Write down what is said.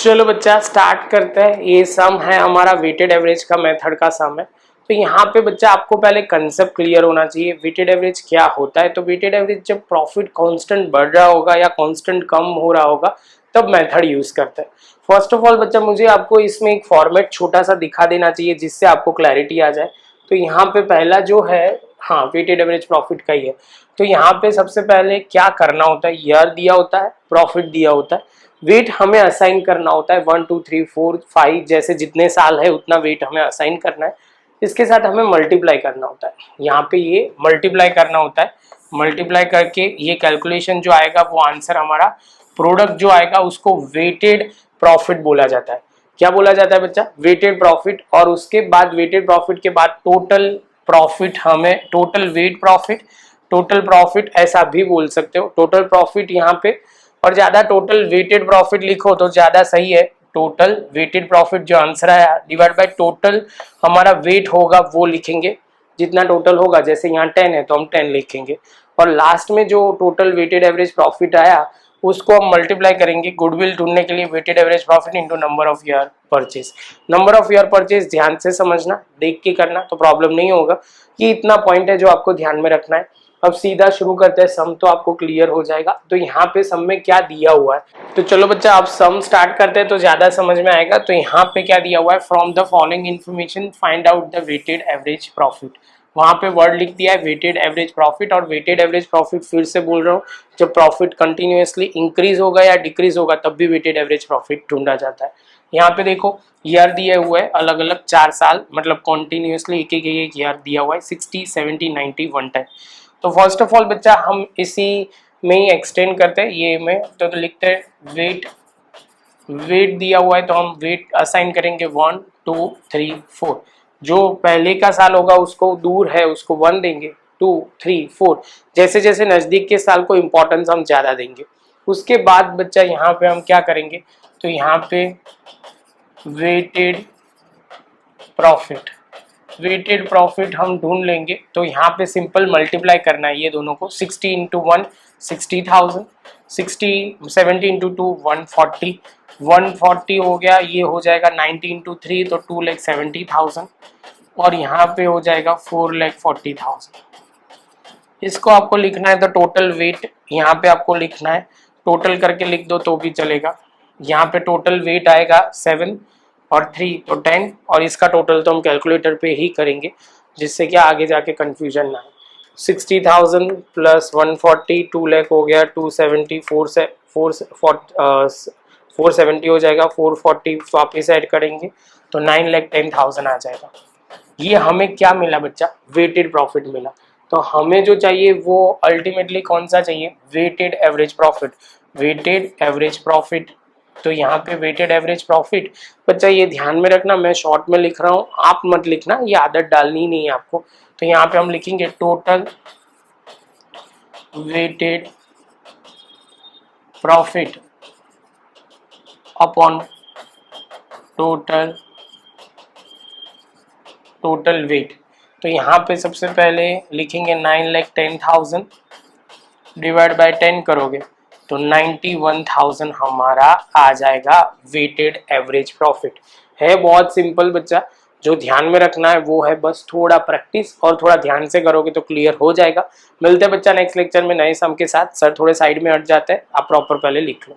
चलो बच्चा स्टार्ट करते हैं। ये सम है हमारा वेटेड एवरेज का मेथड का सम है। तो यहाँ पे बच्चा आपको पहले कंसेप्ट क्लियर होना चाहिए वेटेड एवरेज क्या होता है। तो वेटेड एवरेज जब प्रॉफिट कांस्टेंट बढ़ रहा होगा या कांस्टेंट कम हो रहा होगा तब मेथड यूज करते हैं। फर्स्ट ऑफ ऑल बच्चा मुझे आपको इसमें एक फॉर्मेट छोटा सा दिखा देना चाहिए जिससे आपको क्लैरिटी आ जाए। तो यहाँ पे पहला जो है हाँ वेटेड एवरेज प्रॉफिट का ही है। तो यहाँ पे सबसे पहले क्या करना होता है, ईयर दिया होता है, प्रॉफिट दिया होता है, वेट हमें असाइन करना होता है 1 2 3 4 5 जैसे जितने साल है उतना वेट हमें असाइन करना है। इसके साथ हमें मल्टीप्लाई करना होता है, यहाँ पे ये मल्टीप्लाई करना होता है। मल्टीप्लाई करके ये कैलकुलेशन जो आएगा वो आंसर हमारा प्रोडक्ट जो आएगा उसको वेटेड प्रॉफिट बोला जाता है। क्या बोला जाता है बच्चा? Weighted profit. और उसके बाद वेटेड प्रॉफिट के बाद टोटल प्रॉफिट, हमें total weight profit, total profit ऐसा भी बोल सकते हो। टोटल प्रॉफिट यहाँ पे, और ज्यादा टोटल वेटेड प्रॉफिट लिखो तो ज्यादा सही है। टोटल वेटेड प्रॉफिट जो आंसर आया डिवाइड बाय टोटल हमारा वेट होगा वो लिखेंगे, जितना टोटल होगा। जैसे यहाँ 10 है तो हम 10 लिखेंगे। और लास्ट में जो टोटल वेटेड एवरेज प्रॉफिट आया उसको हम मल्टीप्लाई करेंगे गुडविल ढूंढने के लिए, weighted average profit into number of year purchase. Number of year purchase ध्यान से समझना, देख के करना तो प्रॉब्लम नहीं होगा। कि इतना पॉइंट है जो आपको ध्यान में रखना है। अब सीधा शुरू करते हैं, सम तो आपको क्लियर हो जाएगा। तो यहाँ पे सम में क्या दिया हुआ है, तो चलो बच्चा आप सम स्टार्ट करते हैं तो ज्यादा समझ में आएगा। तो यहाँ पे क्या दिया हुआ है, from the following information find out the weighted average profit. वहां पे वर्ड लिख दिया है वेटेड एवरेज प्रॉफिट। और वेटेड एवरेज प्रॉफिट फिर से बोल रहा हूँ, जब प्रॉफिट कंटिन्यूअसली इंक्रीज होगा या डिक्रीज होगा तब भी वेटेड एवरेज प्रॉफिट ढूंढा जाता है। यहाँ पे देखो ईयर दिए हुए है अलग अलग 4 साल, मतलब कॉन्टिन्यूसली एक एक ईयर दिया हुआ है 60 70 90 1 टाइम। तो फर्स्ट ऑफ ऑल बच्चा हम इसी में ही एक्सटेंड करते हैं ये में। तो लिखते हैं वेट, वेट दिया हुआ है तो हम वेट असाइन करेंगे 1 2 3 4। जो पहले का साल होगा उसको दूर है उसको 1 देंगे, 2 3 4, जैसे जैसे नजदीक के साल को इंपॉर्टेंस हम ज्यादा देंगे। उसके बाद बच्चा यहाँ पे हम क्या करेंगे, तो यहाँ पे वेटेड प्रॉफिट, वेटेड प्रॉफिट हम ढूंढ लेंगे। तो यहाँ पे सिंपल मल्टीप्लाई करना है ये दोनों को, 60 इंटू 1 60,000, 60 70 इंटू 2 140, 140 हो गया। ये हो जाएगा 90 इंटू 3 तो 2,70,000, और यहाँ पे हो जाएगा 4,40,000। इसको आपको लिखना है तो टोटल वेट यहाँ पे आपको लिखना है, टोटल करके लिख दो तो भी चलेगा। यहाँ पे टोटल वेट आएगा 7 और 3 तो 10, और इसका टोटल तो हम कैलकुलेटर पे ही करेंगे जिससे कि आगे जाके कंफ्यूजन ना आए। 60,000 प्लस 140 2 लाख हो गया, 270 470 हो जाएगा, 440 वापिस ऐड करेंगे तो 9,10,000 आ जाएगा। ये हमें क्या मिला बच्चा, वेटेड प्रॉफिट मिला। तो हमें जो चाहिए वो अल्टीमेटली कौन सा चाहिए, weighted average profit, weighted average profit. तो यहाँ पे वेटेड एवरेज प्रॉफिट बच्चा ये ध्यान में रखना, मैं शॉर्ट में लिख रहा हूँ आप मत लिखना, ये आदत डालनी नहीं है आपको। तो यहाँ पे हम लिखेंगे total weighted profit upon total weight. तो यहाँ पे सबसे पहले लिखेंगे 9,10,000 डिवाइड बाय 10 करोगे तो 91,000 हमारा आ जाएगा वेटेड एवरेज प्रॉफिट। है बहुत सिंपल बच्चा, जो ध्यान में रखना है वो है बस थोड़ा प्रैक्टिस और थोड़ा ध्यान से करोगे तो क्लियर हो जाएगा। मिलते हैं बच्चा नेक्स्ट लेक्चर में नए सम के साथ। सर थोड़े साइड में हट जाते हैं, आप प्रॉपर पहले लिख लो।